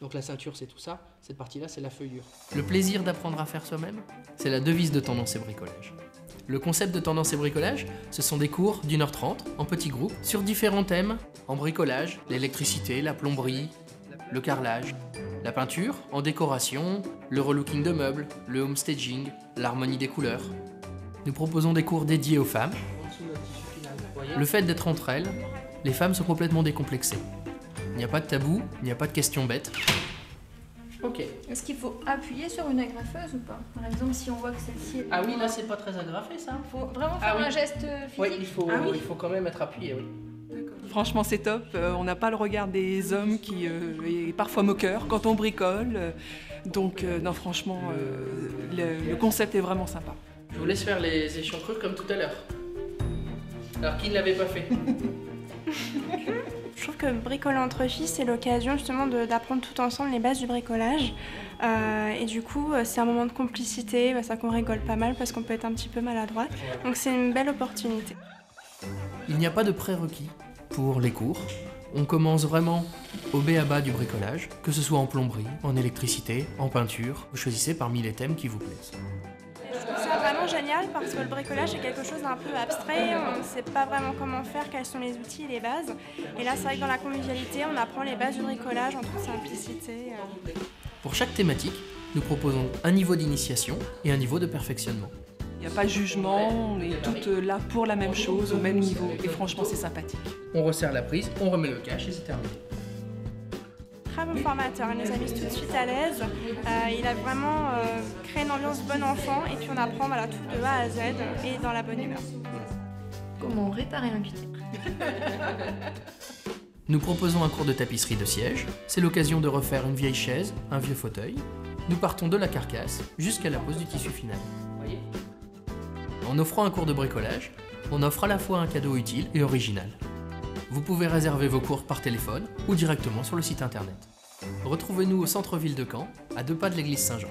Donc la ceinture, c'est tout ça. Cette partie-là, c'est la feuillure. Le plaisir d'apprendre à faire soi-même, c'est la devise de Tendance et Bricolage. Le concept de Tendance et Bricolage, ce sont des cours d'1h30 en petits groupes sur différents thèmes en bricolage, l'électricité, la plomberie, le carrelage, la peinture, en décoration, le relooking de meubles, le homestaging, l'harmonie des couleurs. Nous proposons des cours dédiés aux femmes. Le fait d'être entre elles, les femmes sont complètement décomplexées. Il n'y a pas de tabou, il n'y a pas de questions bêtes. Ok. Est-ce qu'il faut appuyer sur une agrafeuse ou pas? Par exemple, si on voit que celle-ci est... Ah oui, là, c'est pas très agrafé, ça. Il faut vraiment faire un geste physique? Oui, il faut quand même être appuyé, oui. Franchement, c'est top. On n'a pas le regard des hommes qui est parfois moqueur quand on bricole. Donc, non, franchement, le concept est vraiment sympa. Je vous laisse faire les échancrures comme tout à l'heure. Alors, qui ne l'avait pas fait? Je trouve que bricoler entre filles, c'est l'occasion justement d'apprendre tout ensemble les bases du bricolage. Et du coup, c'est un moment de complicité, ça qu'on rigole pas mal parce qu'on peut être un petit peu maladroite. Donc c'est une belle opportunité. Il n'y a pas de prérequis pour les cours. On commence vraiment au b.a-ba du bricolage, que ce soit en plomberie, en électricité, en peinture. Vous choisissez parmi les thèmes qui vous plaisent. Je trouve ça vraiment génial parce que le bricolage est quelque chose d'un peu abstrait, on ne sait pas vraiment comment faire, quels sont les outils et les bases. Et là, c'est vrai que dans la convivialité, on apprend les bases du bricolage en toute simplicité. Pour chaque thématique, nous proposons un niveau d'initiation et un niveau de perfectionnement. Il n'y a pas de jugement, on est toutes là pour la même chose, au même niveau. Et franchement, c'est sympathique. On resserre la prise, on remet le cache et c'est terminé. Très bon formateur, il nous a mis tout de suite à l'aise. Il a vraiment créé une ambiance bon enfant et puis on apprend voilà, tout de A à Z et dans la bonne humeur. Comment réparer un butin? Nous proposons un cours de tapisserie de siège. C'est l'occasion de refaire une vieille chaise, un vieux fauteuil. Nous partons de la carcasse jusqu'à la pose du tissu final. En offrant un cours de bricolage, on offre à la fois un cadeau utile et original. Vous pouvez réserver vos cours par téléphone ou directement sur le site internet. Retrouvez-nous au centre-ville de Caen, à 2 pas de l'église Saint-Jean.